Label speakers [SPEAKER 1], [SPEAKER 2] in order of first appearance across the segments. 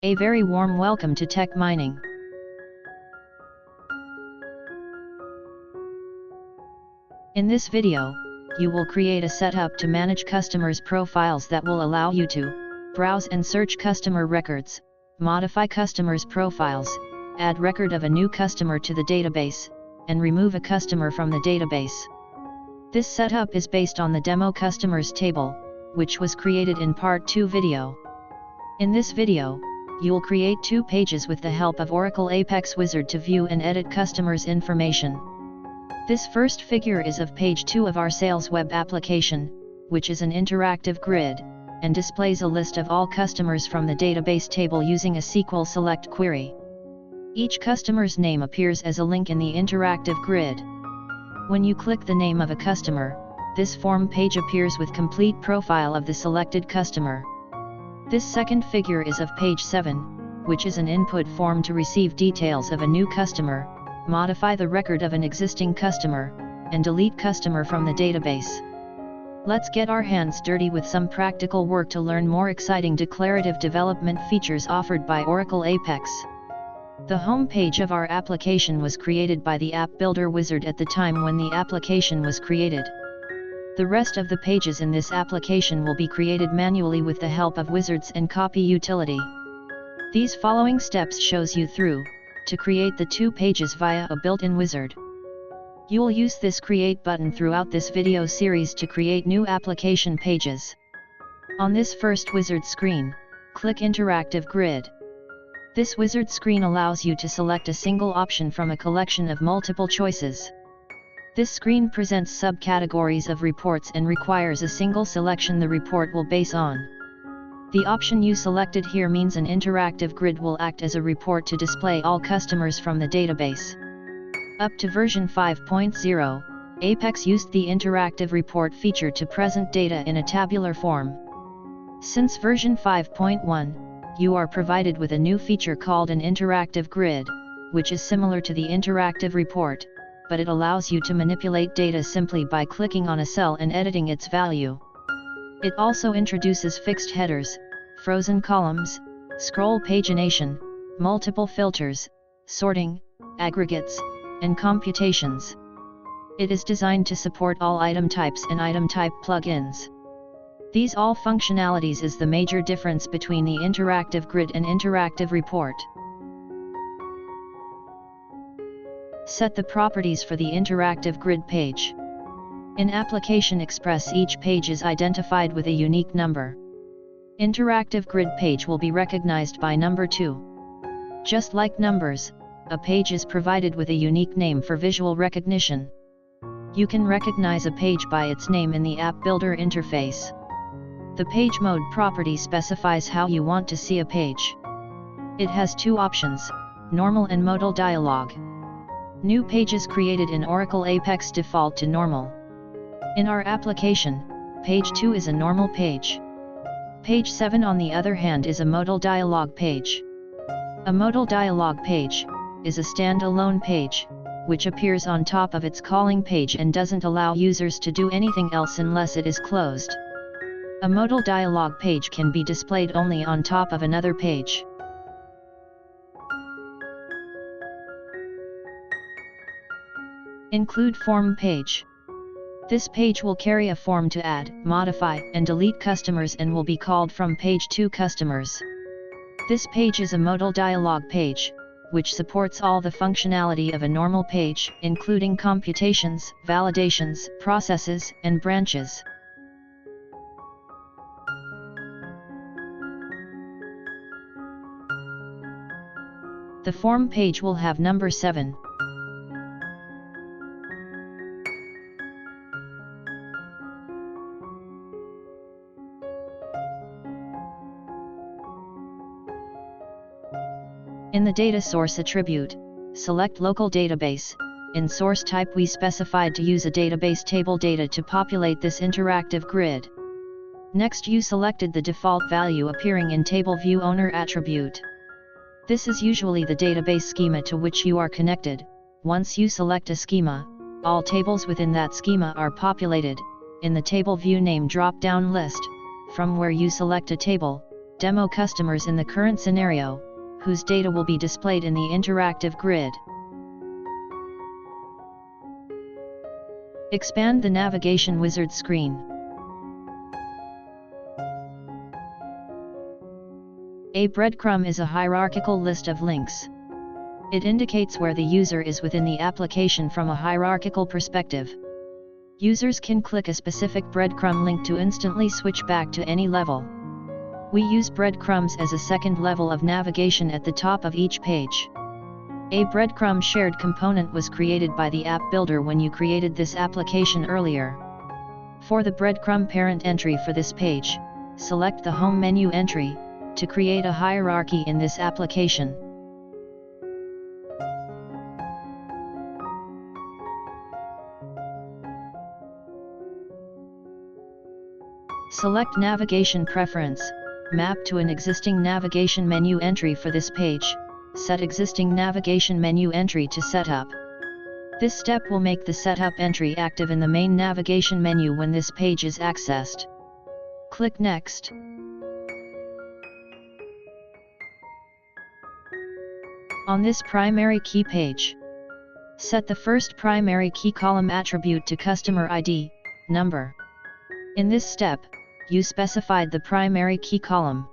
[SPEAKER 1] A very warm welcome to Tech Mining. In this video, you will create a setup to manage customers' profiles that will allow you to browse and search customer records, modify customers' profiles, add record of a new customer to the database, and remove a customer from the database. This setup is based on the demo customers table, which was created in part 2 video. In this video, you'll create 2 pages with the help of Oracle Apex Wizard to view and edit customers' information. This first figure is of page 2 of our sales web application, which is an interactive grid, and displays a list of all customers from the database table using a SQL select query. Each customer's name appears as a link in the interactive grid. When you click the name of a customer, this form page appears with complete profile of the selected customer. This second figure is of page 7, which is an input form to receive details of a new customer, modify the record of an existing customer, and delete customer from the database. Let's get our hands dirty with some practical work to learn more exciting declarative development features offered by Oracle Apex. The home page of our application was created by the App Builder Wizard at the time when the application was created. The rest of the pages in this application will be created manually with the help of wizards and copy utility. These following steps shows you through to create the 2 pages via a built-in wizard. You will use this create button throughout this video series to create new application pages. On this first wizard screen, click interactive grid. This wizard screen allows you to select a single option from a collection of multiple choices. This screen presents subcategories of reports and requires a single selection the report will base on. The option you selected here means an interactive grid will act as a report to display all customers from the database. Up to version 5.0, Apex used the interactive report feature to present data in a tabular form. Since version 5.1, you are provided with a new feature called an interactive grid, which is similar to the interactive report, but it allows you to manipulate data simply by clicking on a cell and editing its value. It also introduces fixed headers, frozen columns, scroll pagination, multiple filters, sorting, aggregates, and computations. It is designed to support all item types and item type plugins. These all functionalities is the major difference between the interactive grid and interactive report. Set the properties for the interactive grid page. In Application Express, each page is identified with a unique number. Interactive grid page will be recognized by number 2. Just like numbers, a page is provided with a unique name for visual recognition. You can recognize a page by its name in the App Builder interface. The page mode property specifies how you want to see a page. It has 2 options, normal and modal dialog. New pages created in Oracle Apex default to normal. In our application, page 2 is a normal page. Page 7 on the other hand is a modal dialog page. A modal dialog page is a standalone page, which appears on top of its calling page and doesn't allow users to do anything else unless it is closed. A modal dialog page can be displayed only on top of another page. Include form page. This page will carry a form to add, modify, and delete customers and will be called from page 2 customers. This page is a modal dialog page, which supports all the functionality of a normal page, including computations, validations, processes, and branches. The form page will have number 7. In the data source attribute, select local database. In source type we specified to use a database table data to populate this interactive grid. Next you selected the default value appearing in table view owner attribute. This is usually the database schema to which you are connected. Once you select a schema, all tables within that schema are populated in the table view name drop-down list, from where you select a table, demo customers in the current scenario, whose data will be displayed in the interactive grid. Expand the navigation wizard screen. A breadcrumb is a hierarchical list of links. It indicates where the user is within the application from a hierarchical perspective. Users can click a specific breadcrumb link to instantly switch back to any level. We use breadcrumbs as a second level of navigation at the top of each page. A breadcrumb shared component was created by the app builder when you created this application earlier. For the breadcrumb parent entry for this page, select the home menu entry to create a hierarchy in this application. Select Navigation Preference, map to an existing navigation menu entry for this page, set existing navigation menu entry to Setup. This step will make the Setup entry active in the main navigation menu when this page is accessed. Click Next. On this primary key page, set the first primary key column attribute to customer ID, number. In this step, you specified the primary key column.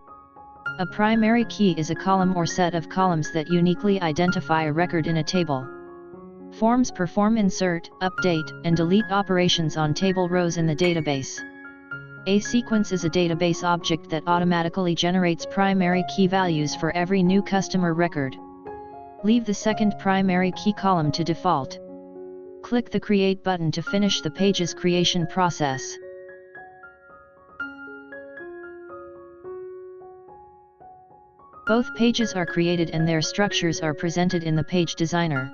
[SPEAKER 1] A primary key is a column or set of columns that uniquely identify a record in a table. Forms perform insert, update, and delete operations on table rows in the database. A sequence is a database object that automatically generates primary key values for every new customer record. Leave the second primary key column to default. Click the Create button to finish the page's creation process. Both pages are created and their structures are presented in the Page Designer.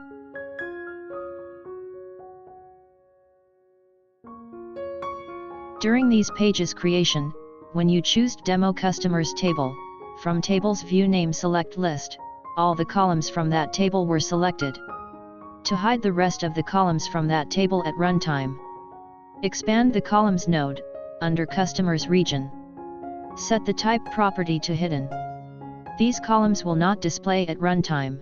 [SPEAKER 1] During these pages creation, when you choose Demo Customers Table, from Tables View Name select List, all the columns from that table were selected. To hide the rest of the columns from that table at runtime, expand the Columns node, under Customers region. Set the type property to Hidden. These columns will not display at runtime.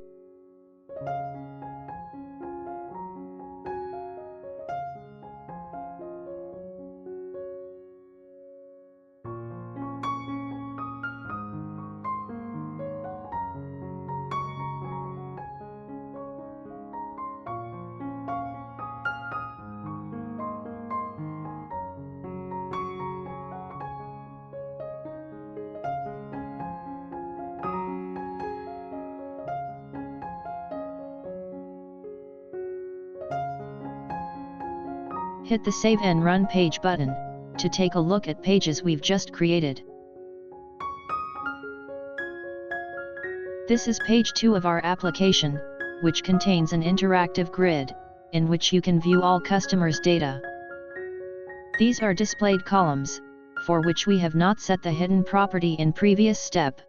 [SPEAKER 1] Hit the Save and Run Page button, to take a look at pages we've just created. This is page 2 of our application, which contains an interactive grid, in which you can view all customers' data. These are displayed columns, for which we have not set the hidden property in previous step.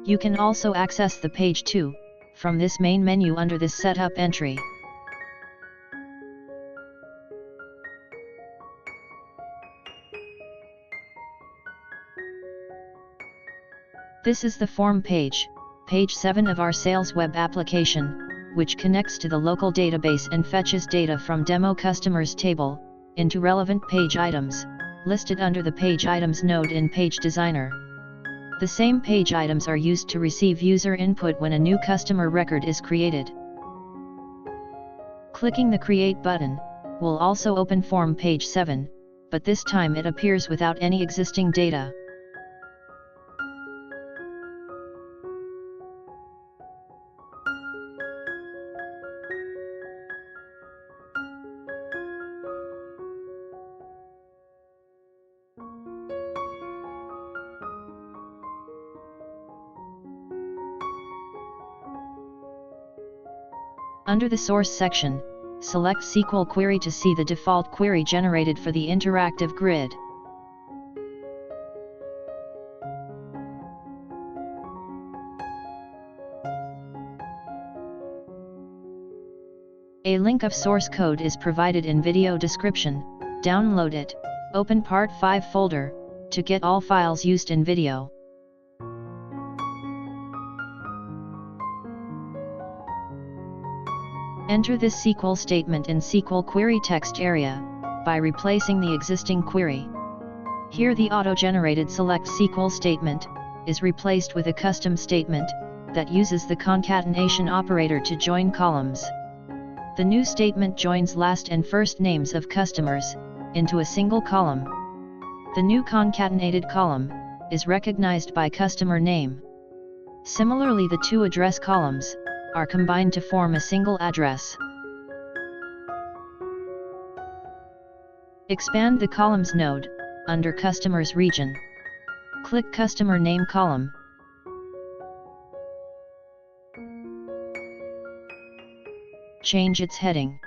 [SPEAKER 1] You can also access the page 2, from this main menu under this Setup entry. This is the form page, page 7 of our sales web application, which connects to the local database and fetches data from Demo Customers table, into relevant page items, listed under the Page Items node in Page Designer. The same page items are used to receive user input when a new customer record is created. Clicking the Create button will also open form page 7, but this time it appears without any existing data. Under the Source section, select SQL Query to see the default query generated for the interactive grid. A link of source code is provided in video description. Download it, open Part 5 folder, to get all files used in video. Enter this SQL statement in SQL query text area, by replacing the existing query. Here the auto-generated select SQL statement is replaced with a custom statement that uses the concatenation operator to join columns. The new statement joins last and first names of customers into a single column. The new concatenated column is recognized by customer name. Similarly, the two address columns are combined to form a single address. Expand the columns node under Customers region. Click Customer Name column. Change its heading.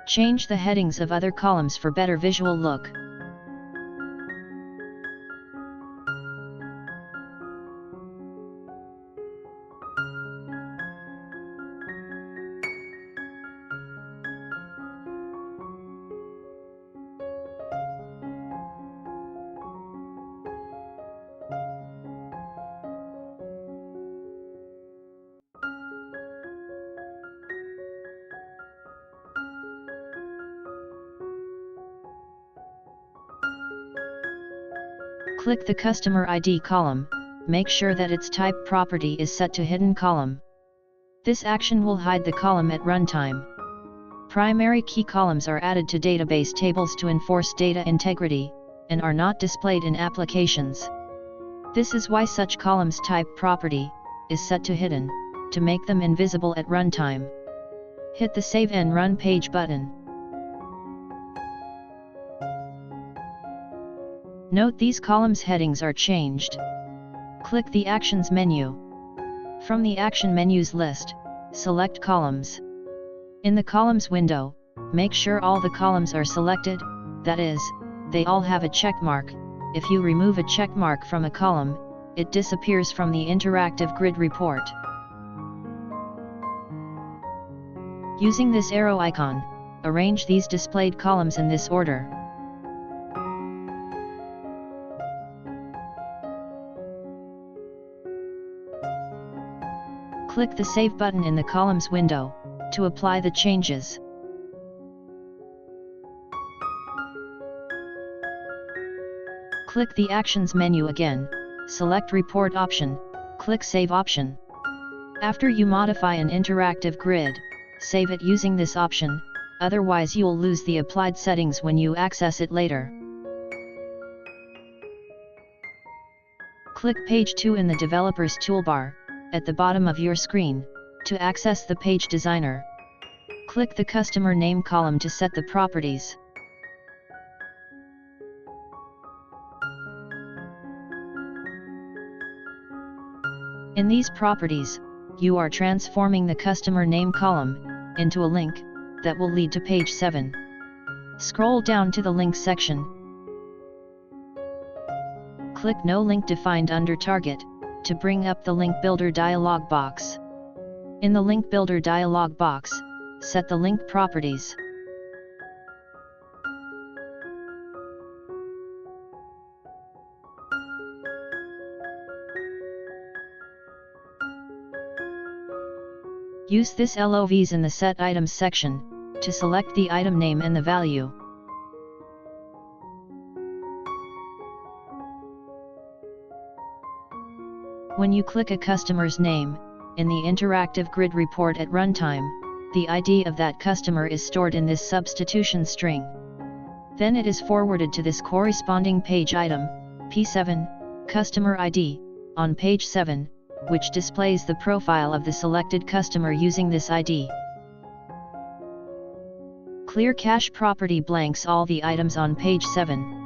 [SPEAKER 1] Change the headings of other columns for better visual look. Click the Customer ID column, make sure that its type property is set to Hidden Column. This action will hide the column at runtime. Primary key columns are added to database tables to enforce data integrity, and are not displayed in applications. This is why such columns type property is set to Hidden, to make them invisible at runtime. Hit the Save and Run Page button. Note these columns' headings are changed. Click the Actions menu. From the Action menus list, select Columns. In the Columns window, make sure all the columns are selected, that is, they all have a check mark. If you remove a check mark from a column, it disappears from the interactive grid report. Using this arrow icon, arrange these displayed columns in this order. Click the Save button in the Columns window, to apply the changes. Click the Actions menu again, select Report option, click Save option. After you modify an interactive grid, save it using this option, otherwise you'll lose the applied settings when you access it later. Click Page 2 in the Developer's toolbar, at the bottom of your screen, to access the Page Designer. Click the Customer Name column to set the properties. In these properties, you are transforming the Customer Name column into a link that will lead to page 7. Scroll down to the Link section. Click No Link Defined under Target, to bring up the Link Builder dialog box. In the Link Builder dialog box, set the link properties. Use this LOVs in the Set Items section, to select the item name and the value. When you click a customer's name, in the interactive grid report at runtime, the ID of that customer is stored in this substitution string. Then it is forwarded to this corresponding page item, P7, customer ID, on page 7, which displays the profile of the selected customer using this ID. Clear cache property blanks all the items on page 7.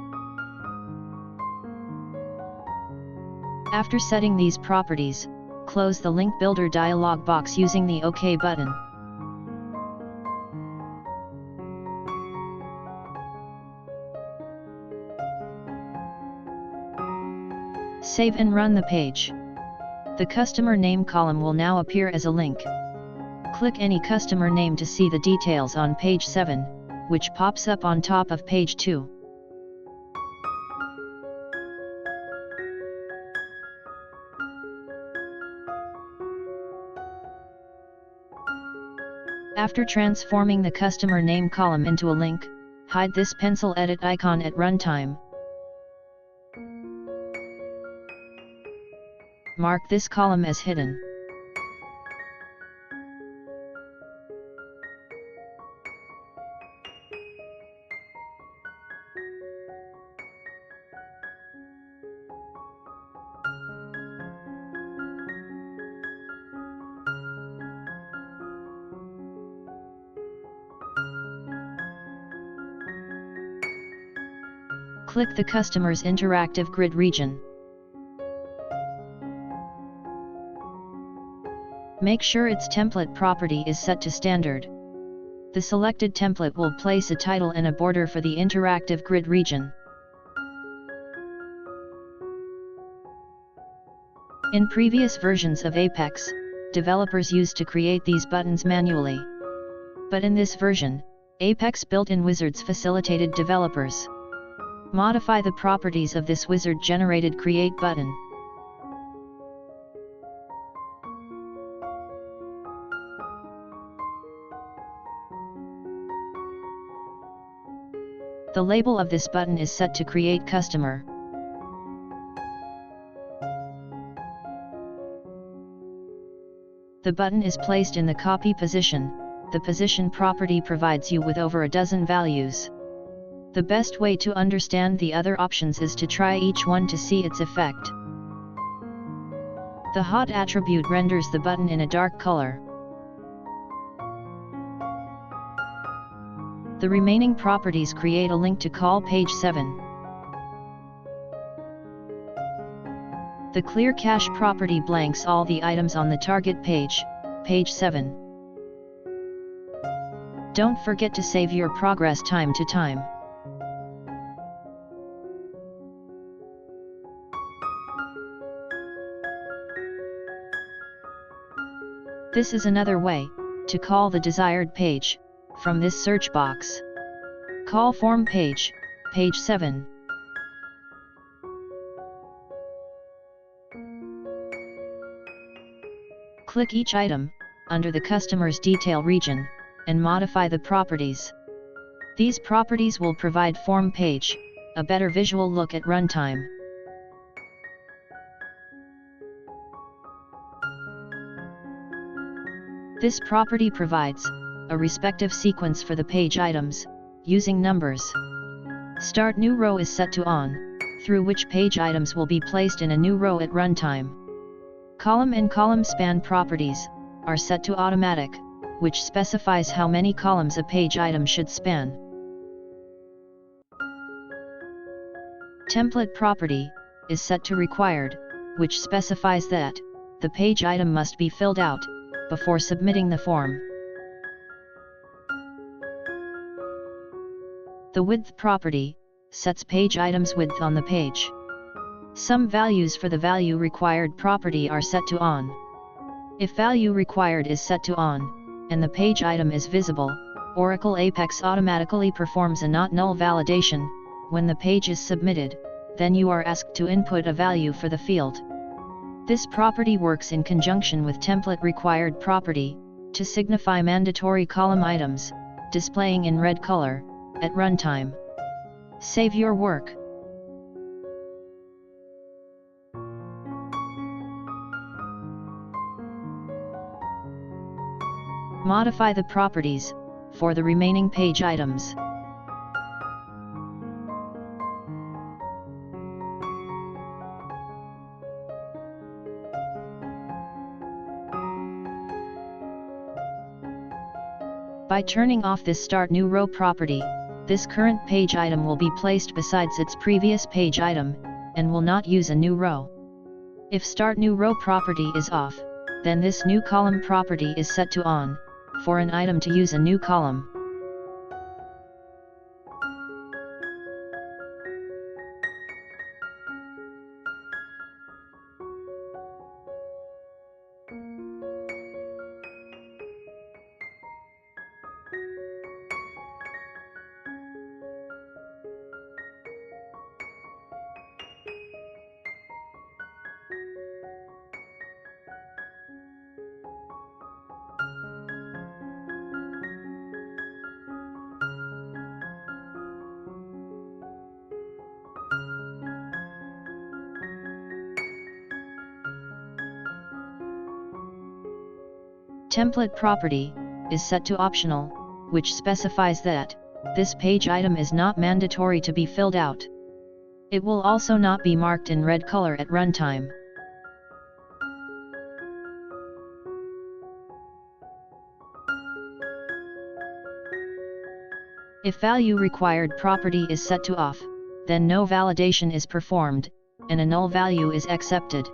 [SPEAKER 1] After setting these properties, close the Link Builder dialog box using the OK button. Save and run the page. The customer name column will now appear as a link. Click any customer name to see the details on page 7, which pops up on top of page 2. After transforming the customer name column into a link, hide this pencil edit icon at runtime. Mark this column as hidden. Click the customer's interactive grid region. Make sure its template property is set to standard. The selected template will place a title and a border for the interactive grid region. In previous versions of Apex, developers used to create these buttons manually. But in this version, Apex built-in wizards facilitated developers. Modify the properties of this wizard-generated create button. The label of this button is set to create customer. The button is placed in the copy position. The position property provides you with over a dozen values. The best way to understand the other options is to try each one to see its effect. The hot attribute renders the button in a dark color. The remaining properties create a link to call page 7. The clear cache property blanks all the items on the target page, page 7. Don't forget to save your progress time to time. This is another way to call the desired page from this search box. Call form page, page 7. Click each item under the customer's detail region and modify the properties. These properties will provide form page a better visual look at runtime. This property provides a respective sequence for the page items, using numbers. Start new row is set to on, through which page items will be placed in a new row at runtime. Column and column span properties are set to automatic, which specifies how many columns a page item should span. Template property is set to required, which specifies that the page item must be filled out before submitting the form. The width property sets page item's width on the page. Some values for the value required property are set to on. If value required is set to on, and the page item is visible, Oracle Apex automatically performs a not null validation. When the page is submitted, then you are asked to input a value for the field. This property works in conjunction with template required property, to signify mandatory column items, displaying in red color, at runtime. Save your work. Modify the properties for the remaining page items. By turning off this Start New Row property, this current page item will be placed besides its previous page item, and will not use a new row. If Start New Row property is off, then this New Column property is set to on, for an item to use a new column. template property is set to optional, which specifies that this page item is not mandatory to be filled out. It will also not be marked in red color at runtime. If value required property is set to off, then no validation is performed, and a null value is accepted.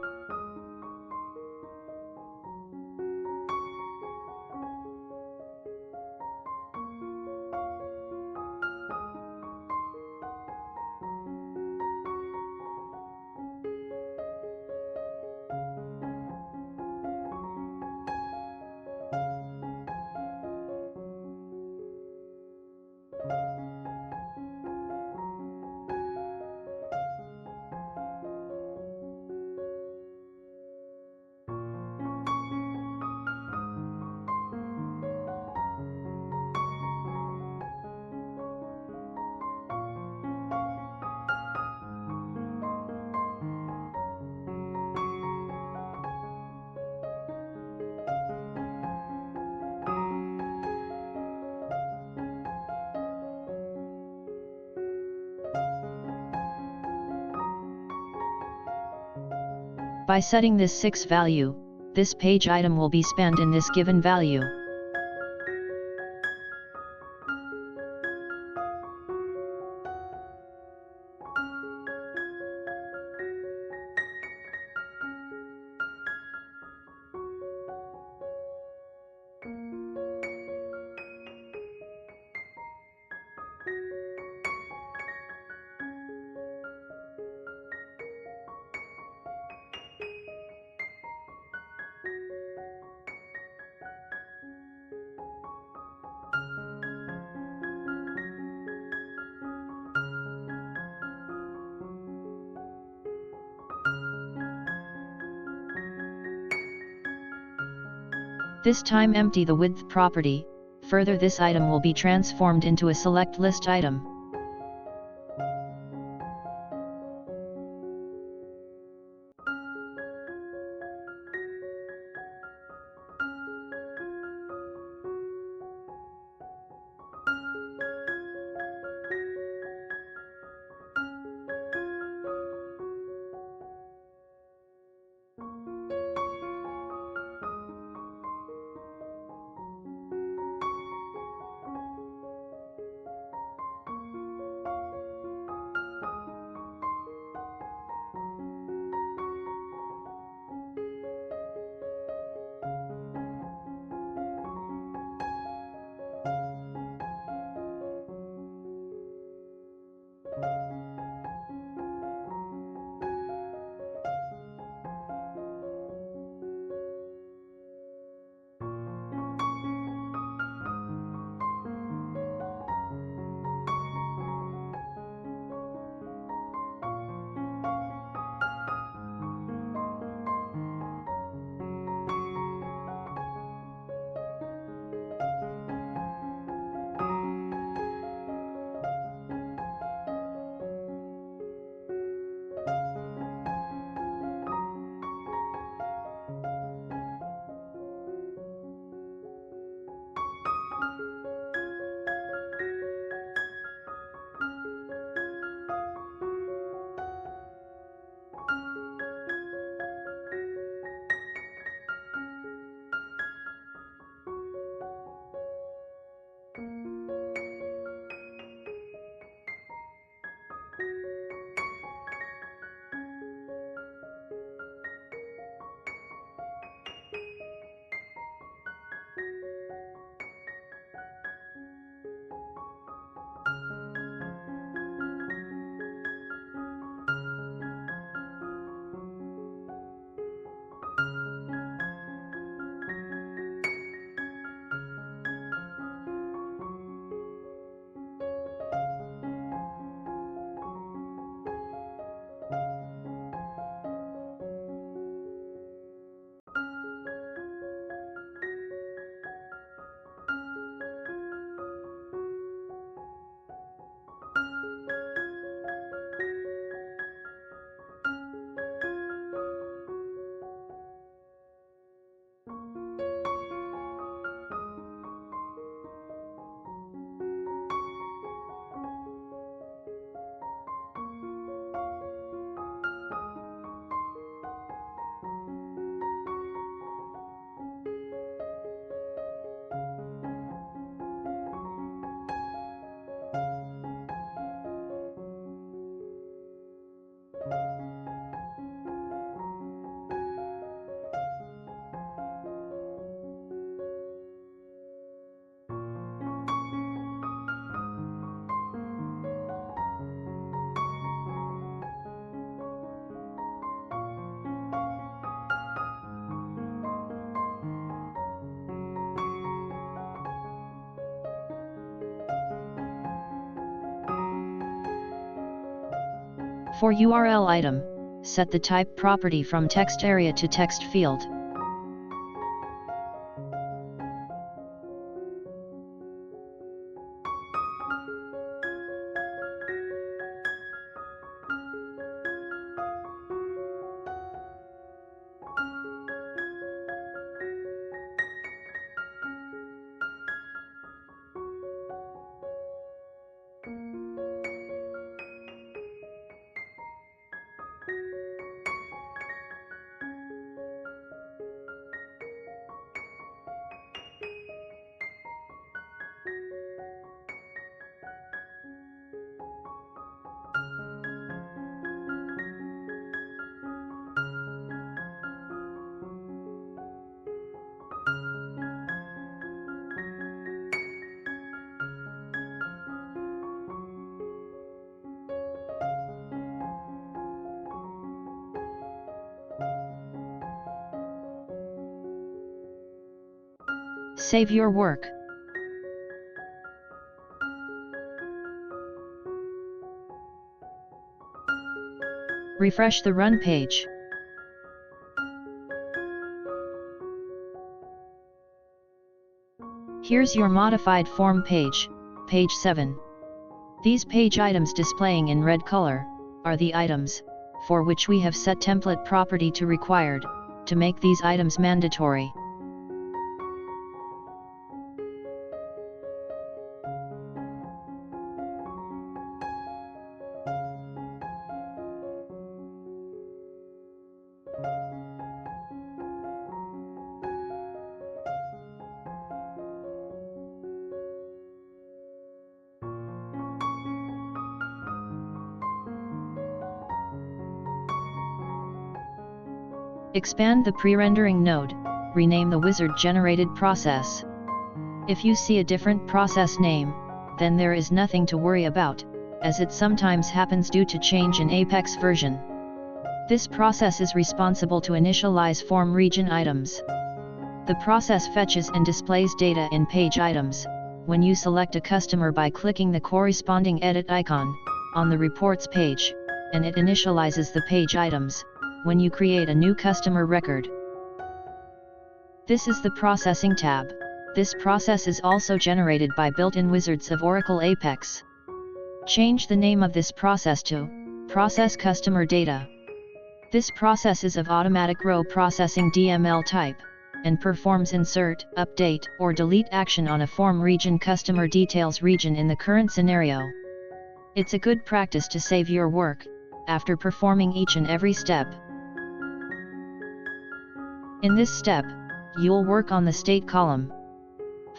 [SPEAKER 1] By setting this 6 value, this page item will be spanned in this given value. This time empty the width property. Further, this item will be transformed into a select list item. For URL item, set the type property from text area to text field. Save your work. Refresh the run page. Here's your modified form page, page 7. These page items displaying in red color are the items for which we have set template property to required to make these items mandatory. Expand the pre-rendering node, rename the wizard-generated process. If you see a different process name, then there is nothing to worry about, as it sometimes happens due to change in Apex version. This process is responsible to initialize form region items. The process fetches and displays data in page items when you select a customer by clicking the corresponding edit icon on the reports page, and it initializes the page items when you create a new customer record. This is the Processing tab. This process is also generated by built-in wizards of Oracle Apex. Change the name of this process to Process Customer Data. This process is of automatic row processing DML type, and performs insert, update, or delete action on a form region customer details region in the current scenario. It's a good practice to save your work after performing each and every step. In this step, you'll work on the state column.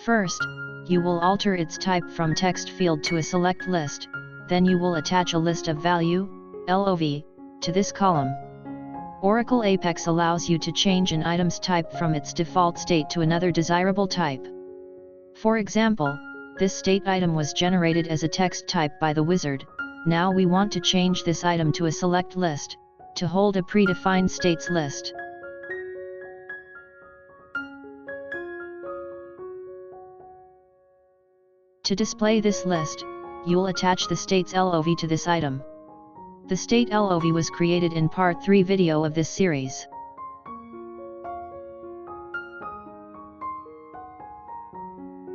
[SPEAKER 1] First, you will alter its type from text field to a select list, then you will attach a list of value, LOV, to this column. Oracle Apex allows you to change an item's type from its default state to another desirable type. For example, this state item was generated as a text type by the wizard. Now we want to change this item to a select list, to hold a predefined states list. To display this list, you'll attach the state's LOV to this item. The state LOV was created in part 3 video of this series.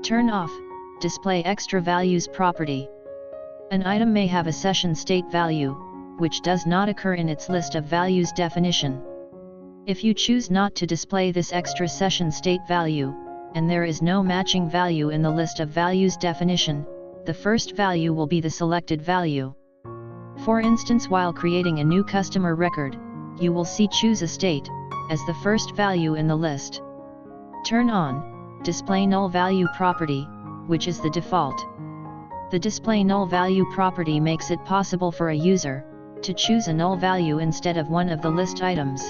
[SPEAKER 1] Turn off Display Extra Values property. An item may have a session state value, which does not occur in its list of values definition. If you choose not to display this extra session state value, and there is no matching value in the list of values definition, the first value will be the selected value. For instance, while creating a new customer record, you will see Choose a State as the first value in the list. Turn on Display Null Value property, which is the default. The Display Null Value property makes it possible for a user to choose a null value instead of one of the list items.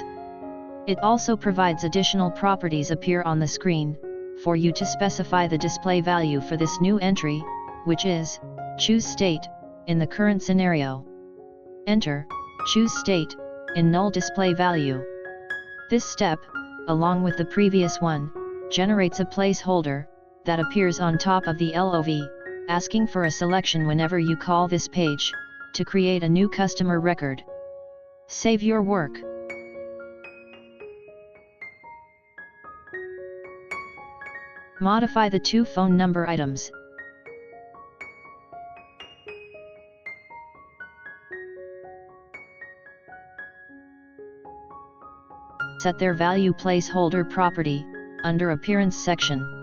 [SPEAKER 1] It also provides additional properties appear on the screen for you to specify the display value for this new entry, which is Choose State in the current scenario. Enter Choose State in null display value. This step, along with the previous one, generates a placeholder that appears on top of the LOV, asking for a selection whenever you call this page to create a new customer record. Save your work. Modify the two phone number items. Set their value placeholder property, under Appearance section.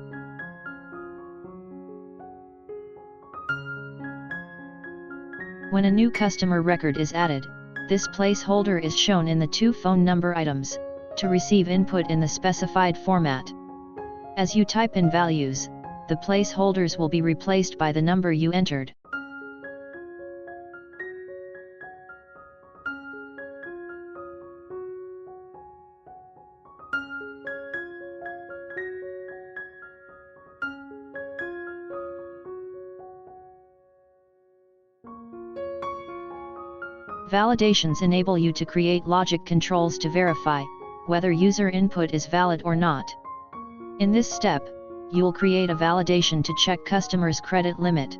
[SPEAKER 1] When a new customer record is added, this placeholder is shown in the two phone number items, to receive input in the specified format. As you type in values, the placeholders will be replaced by the number you entered. Validations enable you to create logic controls to verify whether user input is valid or not. In this step, you'll create a validation to check customer's credit limit.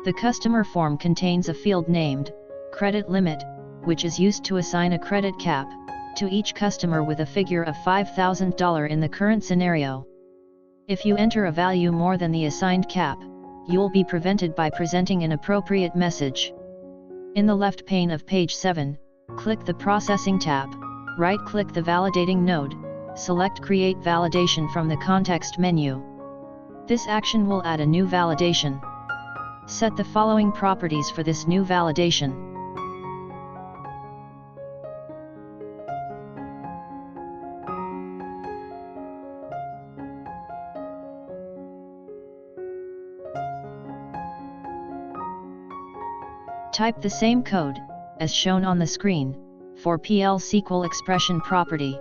[SPEAKER 1] The customer form contains a field named credit limit, which is used to assign a credit cap to each customer with a figure of $5,000 in the current scenario. If you enter a value more than the assigned cap, you'll be prevented by presenting an appropriate message. In the left pane of page 7, click the Processing tab, right-click the Validating node, select Create Validation from the context menu. This action will add a new validation. Set the following properties for this new validation. Type the same code, as shown on the screen, for PL/SQL expression property.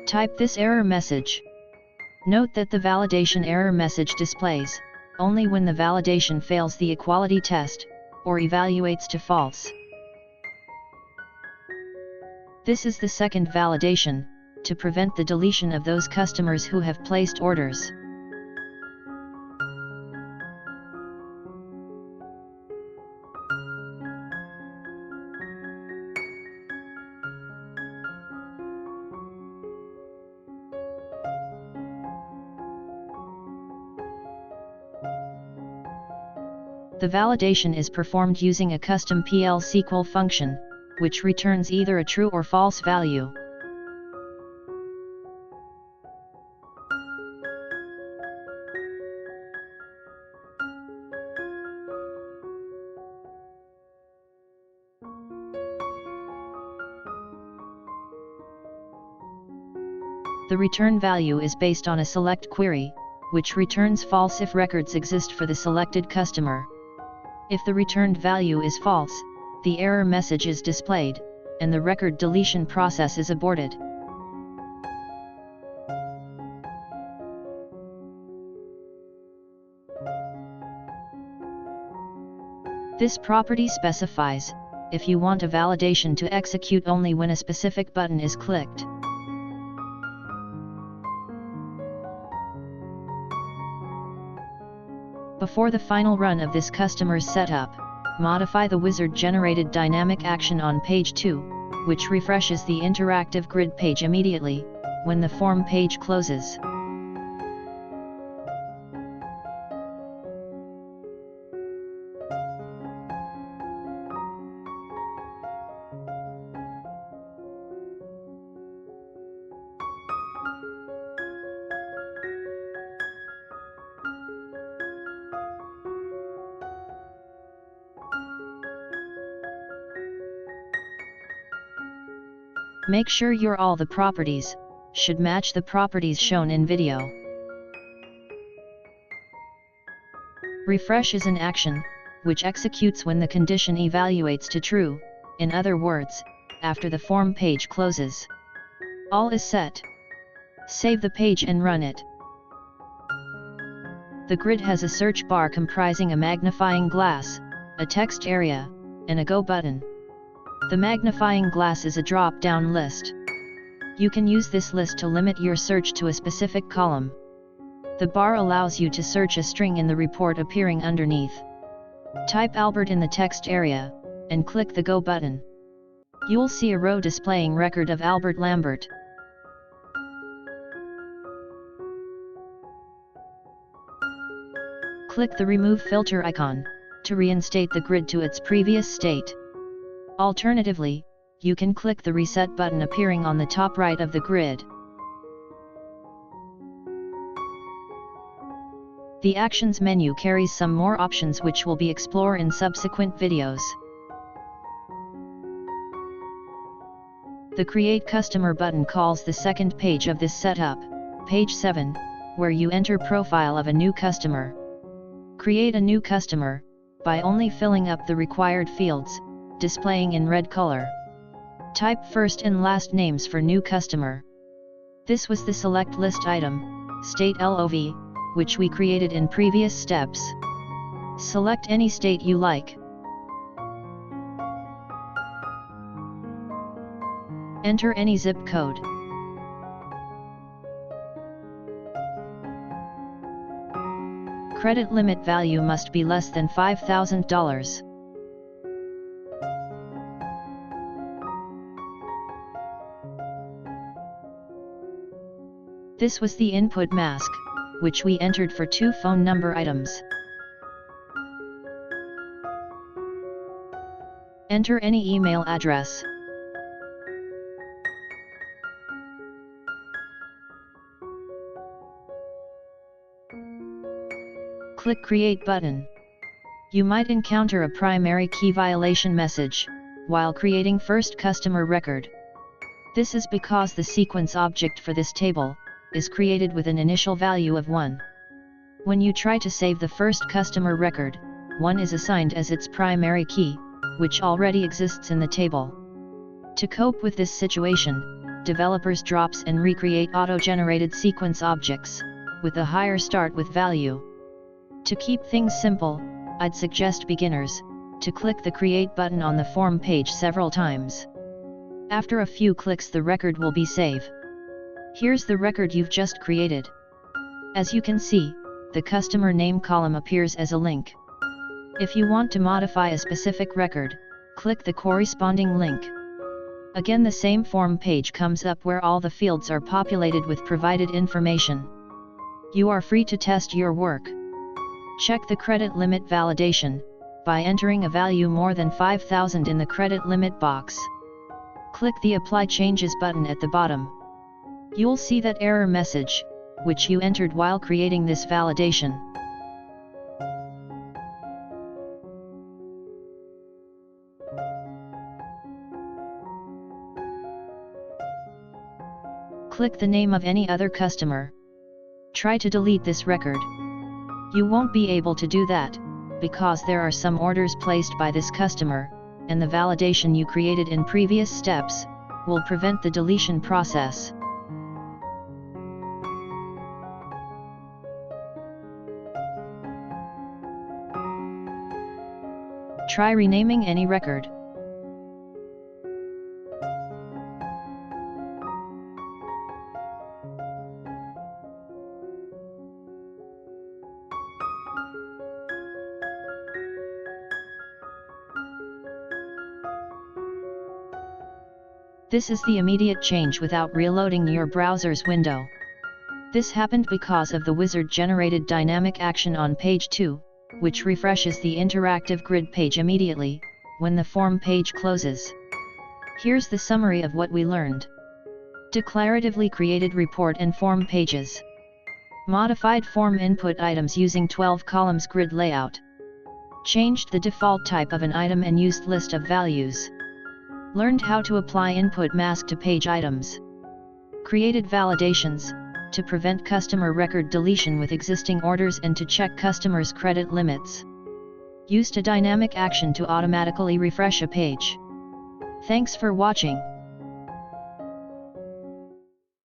[SPEAKER 1] Type this error message. Note that the validation error message displays only when the validation fails the equality test, or evaluates to false. This is the second validation, to prevent the deletion of those customers who have placed orders. The validation is performed using a custom PL/SQL function, which returns either a true or false value. The return value is based on a select query, which returns false if records exist for the selected customer. If the returned value is false, the error message is displayed, and the record deletion process is aborted. This property specifies if you want a validation to execute only when a specific button is clicked. Before the final run of this customer's setup, modify the wizard-generated dynamic action on page 2, which refreshes the interactive grid page immediately, when the form page closes. Make sure all the properties should match the properties shown in video. Refresh is an action, which executes when the condition evaluates to true, in other words, after the form page closes. All is set. Save the page and run it. The grid has a search bar comprising a magnifying glass, a text area, and a Go button. The magnifying glass is a drop-down list. You can use this list to limit your search to a specific column. The bar allows you to search a string in the report appearing underneath. Type Albert in the text area, and click the Go button. You'll see a row displaying record of Albert Lambert. Click the Remove Filter icon, to reinstate the grid to its previous state. Alternatively, you can click the Reset button appearing on the top right of the grid. The Actions menu carries some more options which will be explored in subsequent videos. The Create Customer button calls the second page of this setup, page 7, where you enter profile of a new customer. Create a new customer, by only filling up the required fields, displaying in red color. Type first and last names for new customer. This was the select list item, state LOV, which we created in previous steps. Select any state you like. Enter any zip code. Credit limit value must be less than $5,000. This was the input mask, which we entered for 2 phone number items. Enter any email address. Click Create button. You might encounter a primary key violation message while creating first customer record. This is because the sequence object for this table is created with an initial value of 1. When you try to save the first customer record, 1 is assigned as its primary key, which already exists in the table. To cope with this situation, developers drops and recreate auto-generated sequence objects with a higher start with value. To keep things simple, I'd suggest beginners to click the Create button on the form page several times. After a few clicks, the record will be saved. Here's the record you've just created. As you can see, the customer name column appears as a link. If you want to modify a specific record, click the corresponding link. Again, the same form page comes up where all the fields are populated with provided information. You are free to test your work. Check the credit limit validation by entering a value more than 5,000 in the credit limit box. Click the Apply Changes button at the bottom. You'll see that error message, which you entered while creating this validation. Click the name of any other customer. Try to delete this record. You won't be able to do that, because there are some orders placed by this customer, and the validation you created in previous steps will prevent the deletion process. Try renaming any record. This is the immediate change without reloading your browser's window. This happened because of the wizard-generated dynamic action on page 2, which refreshes the interactive grid page immediately when the form page closes. Here's the summary of what we learned. Declaratively created report and form pages. Modified form input items using 12 columns grid layout. Changed the default type of an item and used list of values. Learned how to apply input mask to page items. Created validations to prevent customer record deletion with existing orders and to check customers' credit limits. Used a dynamic action to automatically refresh a page. Thanks for watching.